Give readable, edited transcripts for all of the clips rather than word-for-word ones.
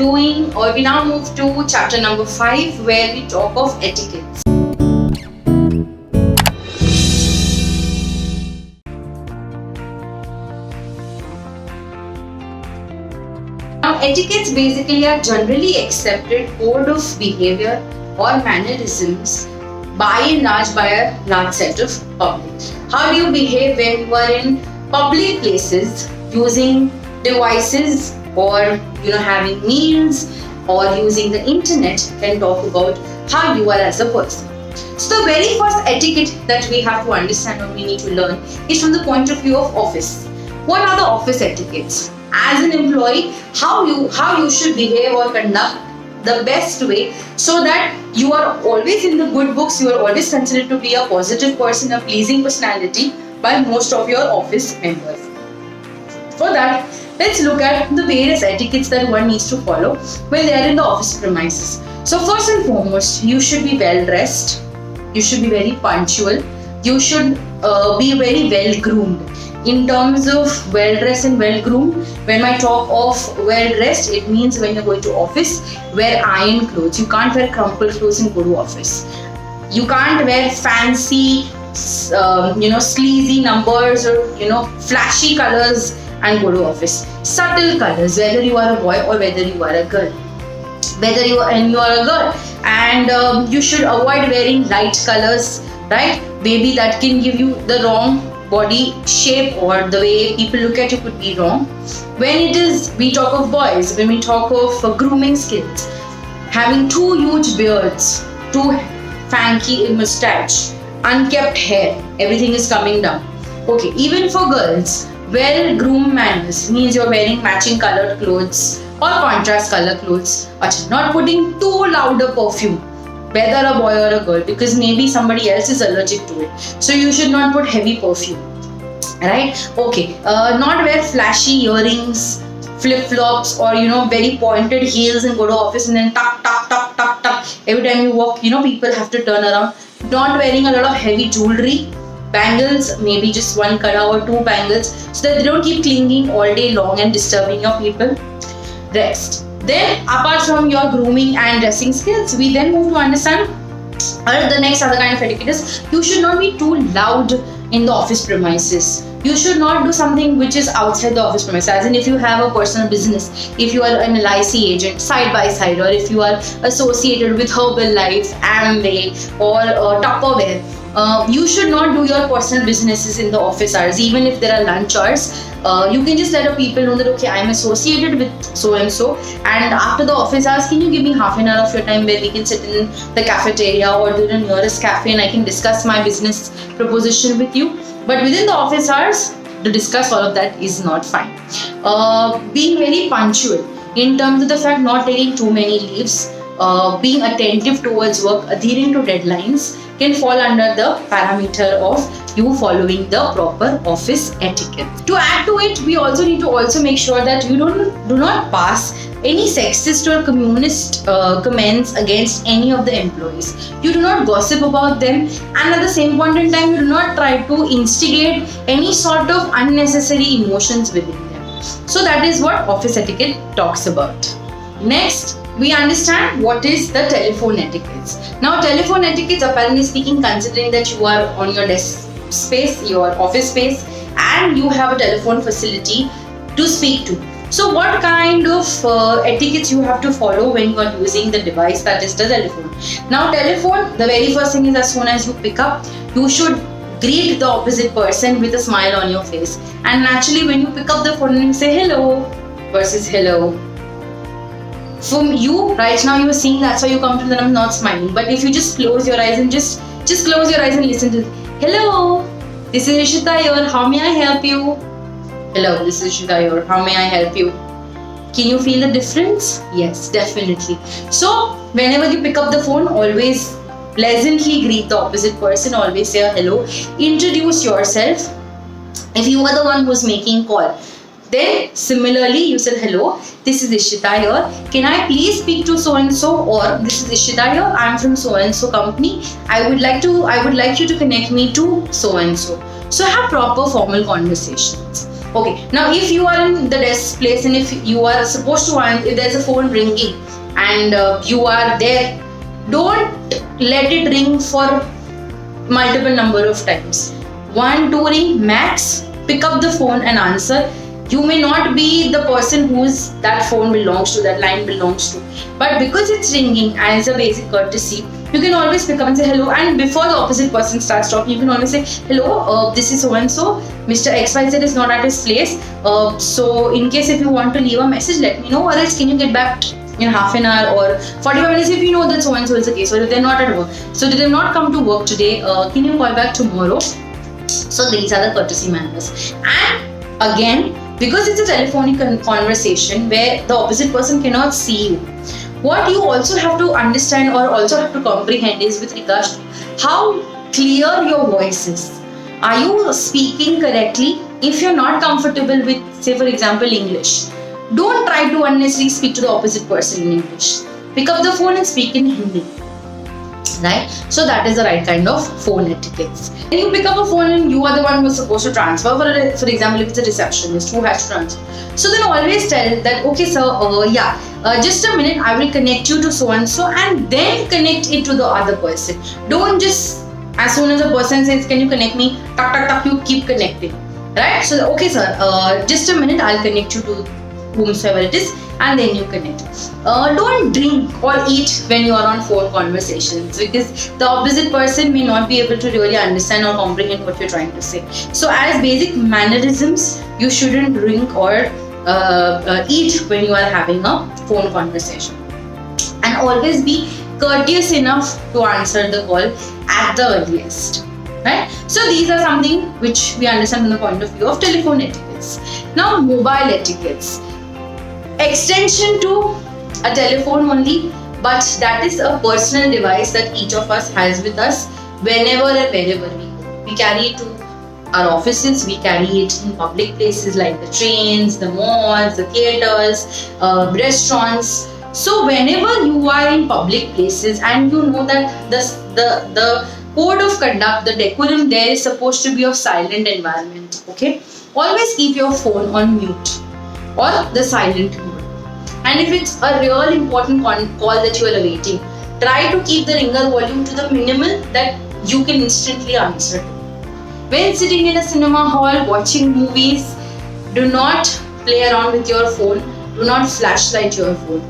we now move to chapter number 5, where we talk of etiquette. Now, etiquettes basically are generally accepted code of behavior or mannerisms by and large by a large set of public. How do you behave when you are in public places using devices or having meals or using the internet? Can talk about how you are as a person. So the very first etiquette that we have to understand or we need to learn is from the point of view of office. What are the office etiquettes? As an employee, how you should behave or conduct the best way so that you are always in the good books, you are always considered to be a positive person, a pleasing personality by most of your office members. For that, let's look at the various etiquettes that one needs to follow when they are in the office premises. So first and foremost, you should be well dressed, you should be very punctual, you should be very well groomed. In terms of well dressed and well groomed, when I talk of well dressed, it means when you're going to office, wear iron clothes. You can't wear crumpled clothes and go to office. You can't wear fancy, sleazy numbers or flashy colors and go to office. Subtle colors, whether you are a boy or whether you are a girl. You are a girl, and you should avoid wearing light colors, right? Maybe that can give you the wrong body shape, or the way people look at you could be wrong. When we talk of boys, when we talk of grooming skills, having two huge beards, too fancy mustache, unkept hair, everything is coming down. Okay, even for girls, well-groomed manners means you're wearing matching colored clothes or contrast color clothes. Not putting too loud a perfume, whether a boy or a girl, because maybe somebody else is allergic to it. So you should not put heavy perfume, right? Okay, not wear flashy earrings, flip-flops, or very pointed heels and go to office and then tuck. Every time you walk, people have to turn around. Not wearing a lot of heavy jewelry, bangles, maybe just one color or two bangles, so that they don't keep clinging all day long and disturbing your people. Rest. Then, apart from your grooming and dressing skills, we then move to understand the next other kind of etiquette is you should not be too loud in the office premises. You should not do something which is outside the office premises. As in, if you have a personal business, if you are an LIC agent side by side, or if you are associated with Herbalife, Amway, or Tupperware, you should not do your personal businesses in the office hours, even if there are lunch hours. You can just let people know that, okay, I'm associated with so and so, and after the office hours, can you give me half an hour of your time where we can sit in the cafeteria or the nearest cafe and I can discuss my business proposition with you. But within the office hours, to discuss all of that is not fine. Being very punctual in terms of the fact not taking too many leaves, being attentive towards work, adhering to deadlines can fall under the parameter of you following the proper office etiquette. To add to it, we also need to make sure that you do not pass any sexist or communist comments against any of the employees. You do not gossip about them, and at the same point in time, you do not try to instigate any sort of unnecessary emotions within them. So that is what office etiquette talks about. Next, we understand what is the telephone etiquettes. Now, telephone etiquettes, apparently speaking, considering that you are on your desk space, your office space, and you have a telephone facility to speak to. So what kind of etiquettes you have to follow when you are using the device that is the telephone? Now, telephone, the very first thing is, as soon as you pick up, you should greet the opposite person with a smile on your face. And naturally, when you pick up the phone and you say hello versus hello, from you right now you are seeing that's why you come to the number not smiling. But if you just close your eyes and just close your eyes and listen to, hello, this is Ishita here, how may I help you? Hello, this is Ishita here, how may I help you? Can you feel the difference? Yes, definitely. So whenever you pick up the phone, always pleasantly greet the opposite person, always say hello, introduce yourself. If you are the one who's making call, then similarly you said, hello, this is Ishita here, can I please speak to so and so, or this is Ishita here, I'm from so and so company, I would like you to connect me to so and so. So have proper formal conversations. Okay, now if you are in the desk place and if you are supposed to answer, if there's a phone ringing and you are there, don't let it ring for multiple number of times. 1, 2 ring max, pick up the phone and answer. You may not be the person whose that phone belongs to, that line belongs to, but because it's ringing and it's a basic courtesy, you can always pick up and say hello, and before the opposite person starts talking, you can always say hello, this is so and so, Mr. XYZ is not at his place, so in case if you want to leave a message, let me know, or else can you get back in half an hour or 45 minutes if you know that so and so is the case, or if they're not at work, so did they not come to work today, can you call back tomorrow? So these are the courtesy manners. And again, because it's a telephonic conversation where the opposite person cannot see you, what you also have to understand or also have to comprehend is with regards to how clear your voice is. Are you speaking correctly? If you're not comfortable with, say for example, English, don't try to unnecessarily speak to the opposite person in English. Pick up the phone and speak in Hindi. Right? So that is the right kind of phone etiquette. When you pick up a phone and you are the one who is supposed to transfer, for example, if it's a receptionist who has to transfer, so then always tell that, okay sir, just a minute, I will connect you to so and so, and then connect it to the other person. Don't just, as soon as a person says, can you connect me, tuck tuck tuck, you keep connecting, right? So okay sir, just a minute, I'll connect you to whomsoever it is, and then you connect. Don't drink or eat when you are on phone conversations, because the opposite person may not be able to really understand or comprehend what you're trying to say. So as basic mannerisms, you shouldn't drink or eat when you are having a phone conversation. And always be courteous enough to answer the call at the earliest. Right? So these are something which we understand from the point of view of telephone etiquettes. Now mobile etiquettes. Extension to a telephone only, but that is a personal device that each of us has with us whenever and wherever we go. We carry it to our offices, we carry it in public places like the trains, the malls, the theaters, restaurants. So whenever you are in public places and you know that the code of conduct, the decorum there is supposed to be of silent environment, okay? Always keep your phone on mute or the silent mode. And if it's a real important call that you are awaiting, try to keep the ringer volume to the minimal that you can instantly answer. When sitting in a cinema hall watching movies, do not play around with your phone, do not flashlight your phone.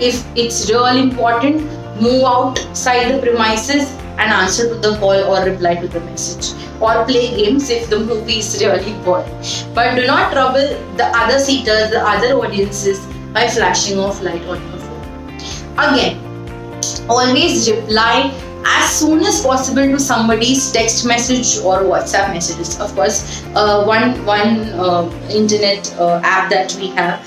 If it's really important, move outside the premises and answer to the call or reply to the message, or play games if the movie is really boring. But do not trouble the other seaters, the other audiences by flashing off light on your phone. Again, always reply as soon as possible to somebody's text message or WhatsApp messages. Of course, one internet app that we have,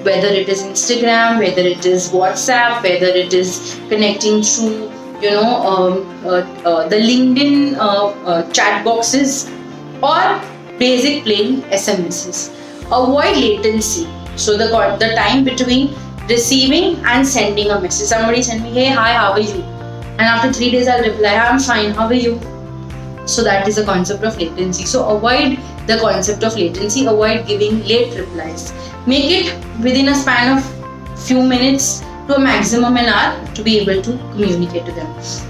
whether it is Instagram, whether it is WhatsApp, whether it is connecting through the LinkedIn chat boxes, or basic plain SMSs. Avoid latency. So the time between receiving and sending a message. Somebody send me, hey, hi, how are you? And after 3 days I'll reply, I'm fine, how are you? So that is the concept of latency. So avoid the concept of latency, avoid giving late replies. Make it within a span of few minutes to a maximum an hour to be able to communicate to them.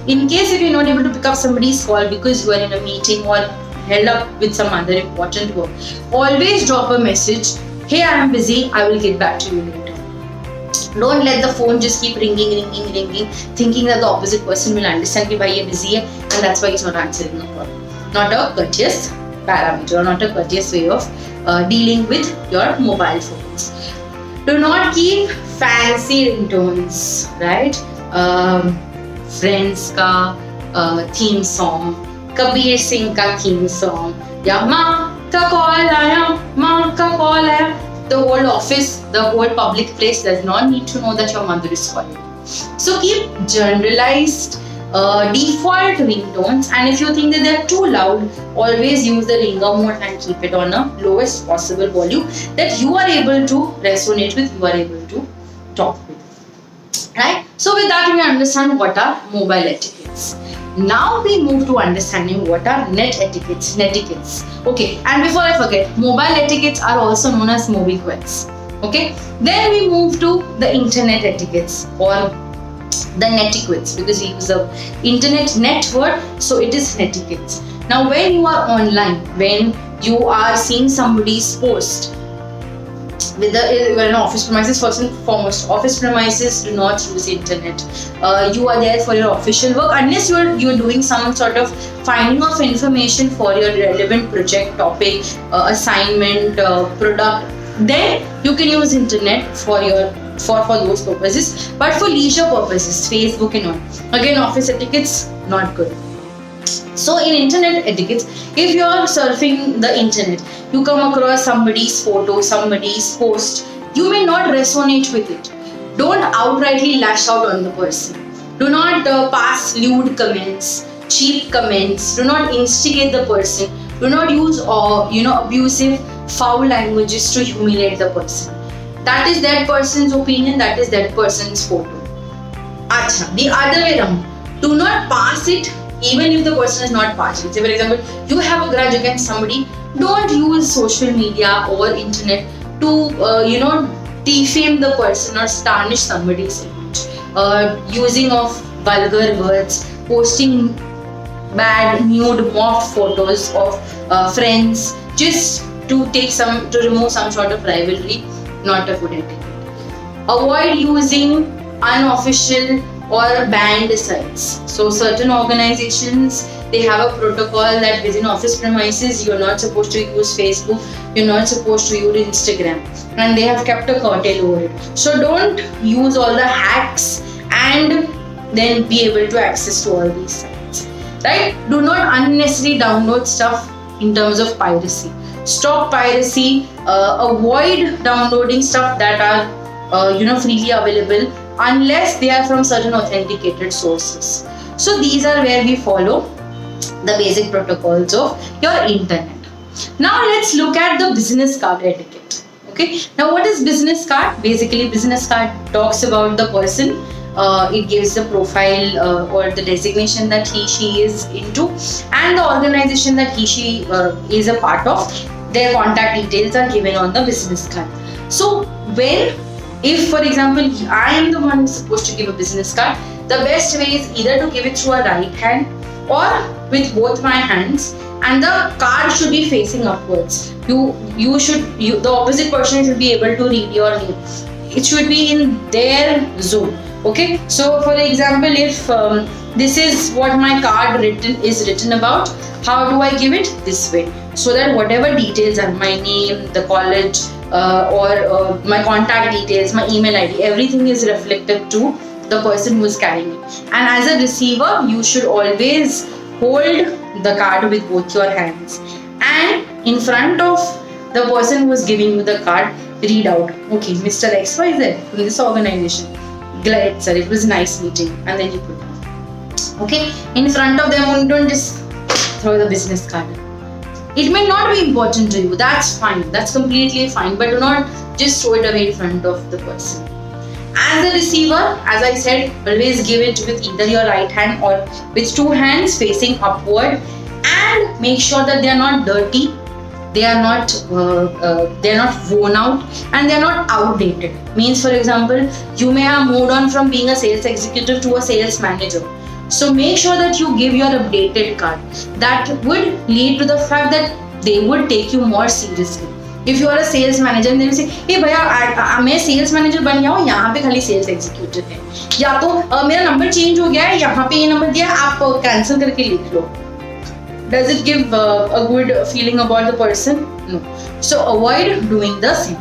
In case if you're not able to pick up somebody's call because you are in a meeting or held up with some other important work, always drop a message, hey, I am busy, I will get back to you later. Don't let the phone just keep ringing, thinking that the opposite person will understand that you're busy and that's why he's not answering the call. Not a courteous parameter or not a courteous way of dealing with your mobile phones. Do not keep fancy ringtones, right? Friends ka theme song, Kabir Singh ka theme song, ya maa ka call aaya, maa ka call aaya. The whole office, the whole public place does not need to know that your mother is calling. So keep generalized default ringtones, and if you think that they are too loud, always use the ringer mode and keep it on a lowest possible volume that you are able to resonate with, you are able to talk with. Right? So with that, we understand what are mobile etiquettes. Now we move to understanding what are net etiquettes. Okay, and before I forget, mobile etiquettes are also known as mobiquettes. Okay, then we move to the internet etiquettes or the netiquettes, because we use the internet net word, so it is netiquettes. Now when you are online, when you are seeing somebody's post, whether an office premises, first and foremost, office premises do not use internet. You are there for your official work unless you're doing some sort of finding of information for your relevant project, topic, assignment, product. Then you can use internet for those purposes. But for leisure purposes, Facebook and all, again, office etiquette's not good. So in internet etiquettes, if you are surfing the internet, you come across somebody's photo, somebody's post, you may not resonate with it. Don't outrightly lash out on the person. Do not pass lewd comments, cheap comments. Do not instigate the person. Do not use abusive, foul languages to humiliate the person. That is that person's opinion. That is that person's photo. Acha, the other way around. Do not pass it even if the person is not partial. Say for example, you have a grudge against somebody. Don't use social media or internet to defame the person or tarnish somebody's image. Using of vulgar words, posting bad, nude, mocked photos of friends just to remove some sort of rivalry, not a good etiquette. Avoid using unofficial or banned sites. So certain organizations, they have a protocol that within office premises you're not supposed to use Facebook, you're not supposed to use Instagram, and they have kept a curtail over it. So don't use all the hacks and then be able to access to all these sites. Right? Do not unnecessarily download stuff in terms of piracy. Stop piracy. Avoid downloading stuff that are freely available unless they are from certain authenticated sources. So these are where we follow the basic protocols of your internet. Now let's look at the business card etiquette. Okay. Now what is business card? Basically, business card talks about the person. It gives the profile or the designation that she is into and the organization that she is a part of. Their contact details are given on the business card. So if for example I am the one who's supposed to give a business card, the best way is either to give it through a right hand or with both my hands, and the card should be facing upwards. The opposite person should be able to read your name. It should be in their zone. Okay, so for example, if this is what my card is written about, how do I give it? This way, so that whatever details are my name, the college, or my contact details, my email ID, everything is reflected to the person who is carrying it. And as a receiver, you should always hold the card with both your hands, and in front of the person who is giving you the card, read out, okay, Mr. XYZ from this organization. Glad sir, it was nice meeting, and then you put it. Okay, in front of them, don't just throw the business card. It may not be important to you, that's fine, that's completely fine, but do not just throw it away in front of the person. As a receiver, as I said, always give it with either your right hand or with two hands facing upward, and make sure that they are not dirty, they are not worn out, and they are not outdated. Means, for example, you may have moved on from being a sales executive to a sales manager. So make sure that you give your updated card. That would lead to the fact that they would take you more seriously. If you are a sales manager, and they will say, hey भैया मैं sales manager बन गया हूँ, यहाँ पे खाली sales executive है, या तो मेरा number change हो गया है, यहाँ पे ये number दिया है, आप cancel करके लिख लो. Does it give a good feeling about the person? No. So avoid doing the same.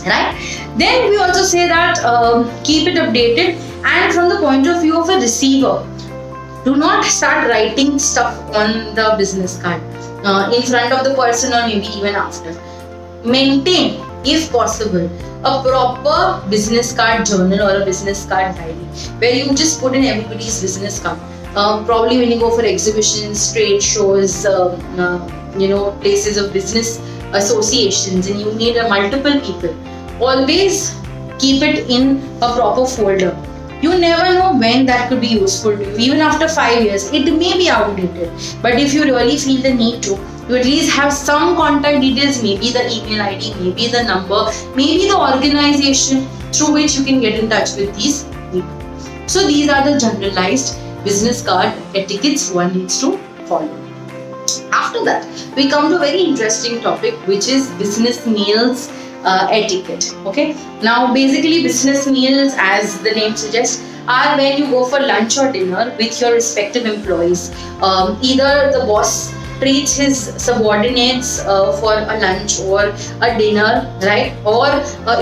Right? Then we also say that keep it updated, and from the point of view of a receiver, do not start writing stuff on the business card in front of the person or maybe even after. Maintain, if possible, a proper business card journal or a business card diary where you just put in everybody's business card. Probably when you go for exhibitions, trade shows, places of business associations, and you need multiple people, always keep it in a proper folder. You never know when that could be useful to you. Even after 5 years, it may be outdated. But if you really feel the need to, you at least have some contact details, maybe the email ID, maybe the number, maybe the organization through which you can get in touch with these people. So these are the generalized business card etiquettes one needs to follow. After that, we come to a very interesting topic, which is business meals etiquette. Okay, now basically business meals, as the name suggests, are when you go for lunch or dinner with your respective employees. Either the boss treats his subordinates for a lunch or a dinner, right? Or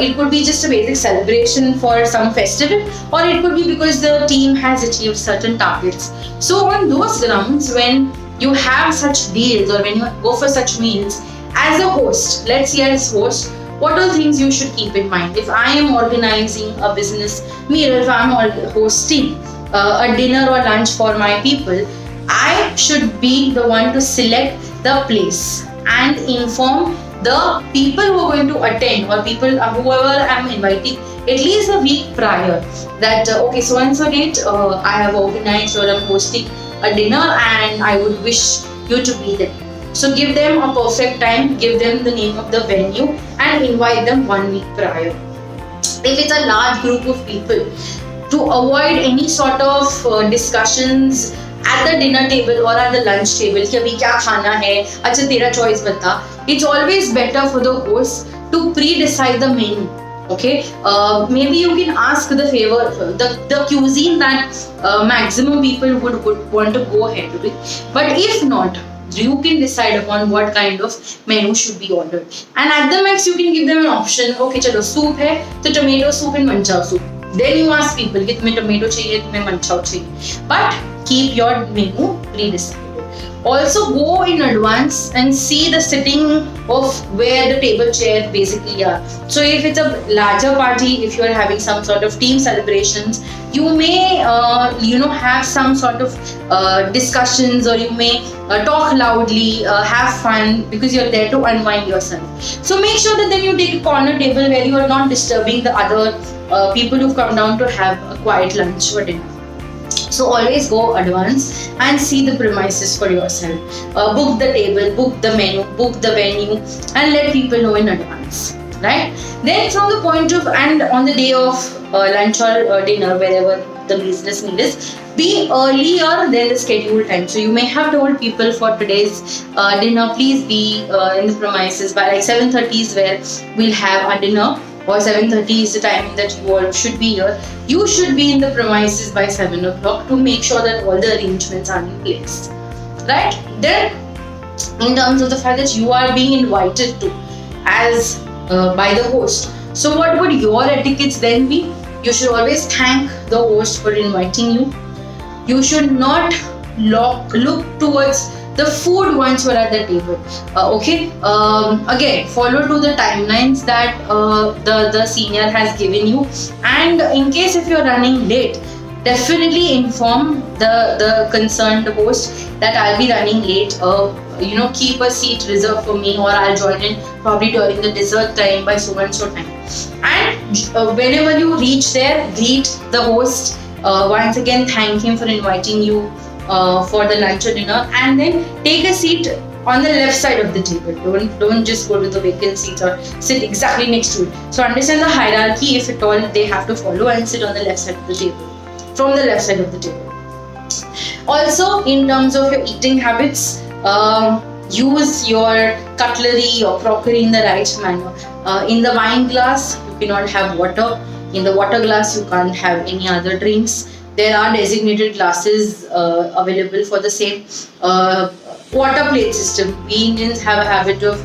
it could be just a basic celebration for some festival, or it could be because the team has achieved certain targets. So on those grounds, when you have such deals or when you go for such meals, as a host, let's say as host, what are things you should keep in mind? If I am organizing a business meal, if I'm hosting a dinner or lunch for my people, I should be the one to select the place and inform the people who are going to attend, or people whoever I'm inviting, at least a week prior, that okay, so and so date I have organized or I'm hosting a dinner and I would wish you to be there. So give them a perfect time, give them the name of the venue and invite them 1 week prior. If it's a large group of people, to avoid any sort of discussions at the dinner table or at the lunch table कि अभी क्या खाना है, अच्छा तेरा choice बता. It's always better for the host to pre-decide the menu. Okay, maybe you can ask the favor, the cuisine that maximum people would want to go ahead with. But if not, you can decide upon what kind of menu should be ordered. And at the max, you can give them an option. Okay, चलो soup है, तो tomato soup and manchow soup. Then you ask people कि तुम्हें tomato चाहिए, तुम्हें manchow चाहिए. But keep your menu pre-decided. Also go in advance and see the sitting of where the table chair basically are. So if it's a larger party, if you are having some sort of team celebrations, you may have some sort of discussions, or you may talk loudly, have fun, because you're there to unwind yourself. So make sure that then you take a corner table where you are not disturbing the other people who've come down to have a quiet lunch or dinner. So always go advance and see the premises for yourself. Book the table, book the menu, book the venue, and let people know in advance. Right? Then from the point of, and on the day of lunch or dinner, wherever the business meal is, be earlier than the scheduled time. So you may have told people for today's dinner, please be in the premises by like 7:30 is where we'll have our dinner, or 7:30 is the time that you all should be here. You should be in the premises by 7 o'clock to make sure that all the arrangements are in place. Right? Then, in terms of the fact that you are being invited to as by the host. So what would your etiquettes then be? You should always thank the host for inviting you. You should not look towards the food once you're at the table. Okay. Again, follow to the timelines that the senior has given you. And in case if you're running late, definitely inform the concerned host that I'll be running late. Keep a seat reserved for me, or I'll join in probably during the dessert time by so and so time. And whenever you reach there, greet the host. Once again, thank him for inviting you for the lunch or dinner, and then take a seat on the left side of the table. Don't just go to the vacant seat or sit exactly next to it. So understand the hierarchy, if at all they have to follow, and sit on the left side of the table, from the left side of the table. Also, in terms of your eating habits, use your cutlery or crockery in the right manner. In the wine glass, you cannot have water. In the water glass, you can't have any other drinks. There are designated glasses available for the same. Water plate system. We Indians have a habit of,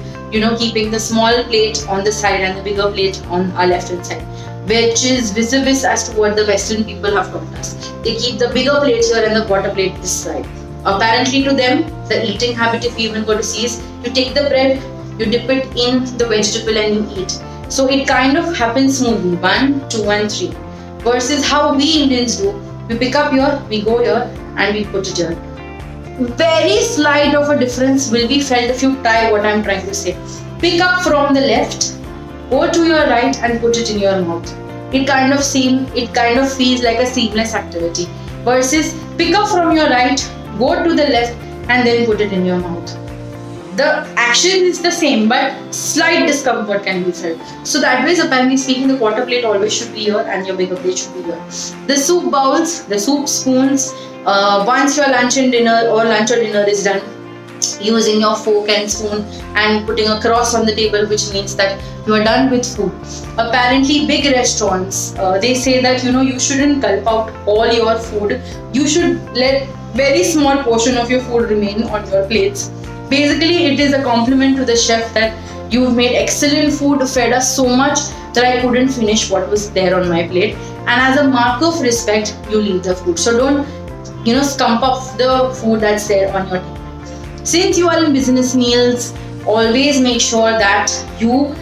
keeping the small plate on the side and the bigger plate on our left hand side, which is vis-a-vis as to what the Western people have taught us. They keep the bigger plate here and the water plate this side. Apparently to them, the eating habit, if you even go to see, is you take the bread, you dip it in the vegetable and you eat. So it kind of happens smoothly, 1, 2 and 3. Versus how we Indians do, we pick up here, we go here and we put it here. Very slight of a difference will be felt if you try what I'm trying to say. Pick up from the left, go to your right and put it in your mouth. it kind of feels like a seamless activity. Versus pick up from your right, go to the left, and then put it in your mouth. The action is the same, but slight discomfort can be felt. So that way, apparently speaking, the quarter plate always should be here and your bigger plate should be here. The soup bowls, the soup spoons, once your lunch or dinner is done, using your fork and spoon and putting a cross on the table, which means that you are done with food. Apparently, big restaurants, they say that you shouldn't gulp out all your food. You should let very small portion of your food remain on your plates. Basically, it is a compliment to the chef that you've made excellent food, fed us so much that I couldn't finish what was there on my plate. And as a mark of respect, you leave the food. So don't, scump up the food that's there on your table. Since you are in business meals, always make sure that you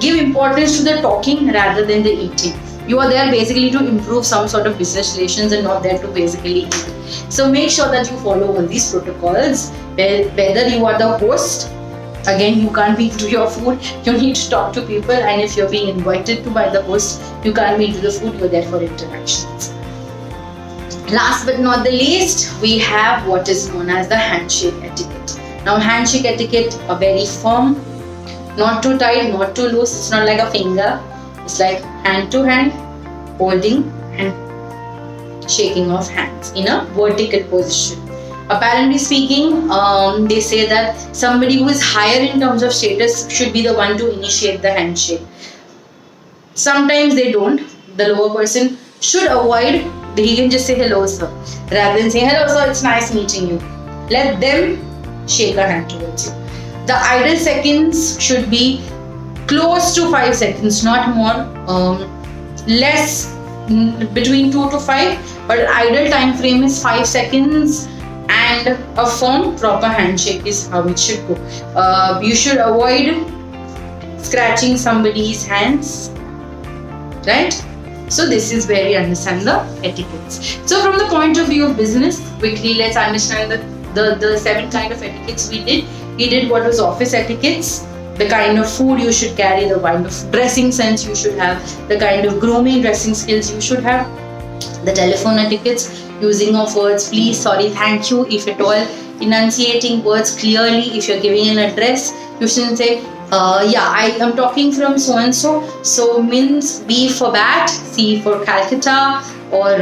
give importance to the talking rather than the eating. You are there basically to improve some sort of business relations and not there to basically eat. So make sure that you follow all these protocols. Whether you are the host, again, you can't be into your food, you need to talk to people, and if you're being invited to by the host, you can't be into the food, you're there for interactions. Last but not the least, we have what is known as the handshake etiquette. Now, handshake etiquette are very firm, not too tight, not too loose. It's not like a finger. It's like hand to hand, holding and shaking of hands in a vertical position. Apparently speaking, they say that somebody who is higher in terms of status should be the one to initiate the handshake. Sometimes they don't. The lower person should avoid. He can just say hello sir, rather than saying hello sir, it's nice meeting you. Let them shake a hand towards you. The ideal seconds should be close to 5 seconds, not more. Less, between 2 to 5, but ideal time frame is 5 seconds. And a firm, proper handshake is how it should go. You should avoid scratching somebody's hands, right? So this is where you understand the etiquettes. So from the point of view of business, quickly let's understand the 7 kind of etiquettes we did. We did what was office etiquettes, the kind of food you should carry, the kind of dressing sense you should have, the kind of grooming dressing skills you should have, the telephone etiquettes, using of words please, sorry, thank you, if at all, enunciating words clearly. If you're giving an address, you shouldn't say I am talking from so and so means B for bat, C for Calcutta, or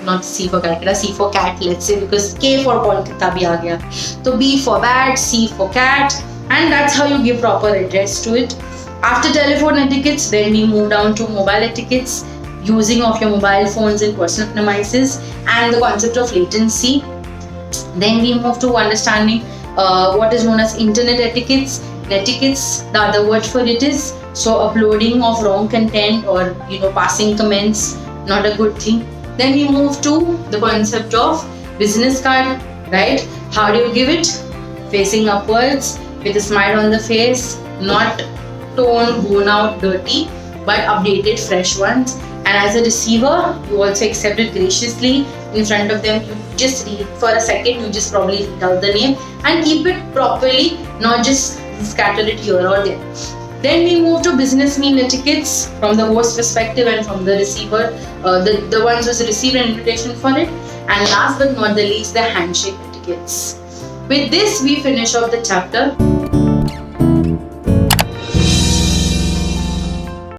not C for Calcutta, C for cat, let's say, because K for Kolkata bhi aa gaya. So B for bat, C for cat, and that's how you give proper address to it. After telephone etiquettes, then we move down to mobile etiquettes, using of your mobile phones in personal premises, and the concept of latency. Then we move to understanding what is known as internet etiquettes. Etiquettes, the other word for it is uploading of wrong content or passing comments, not a good thing. Then we move to the concept of business card, right? How do you give it? Facing upwards, with a smile on the face, not torn, worn out, dirty, but updated, fresh ones. And as a receiver, you also accept it graciously in front of them. You just read for a second, you just probably read out the name and keep it properly, not just scatter it here or there. Then we move to business meal etiquettes from the host perspective and from the receiver, the ones who receive an invitation for it. And last but not the least, the handshake etiquettes. With this, we finish off the chapter.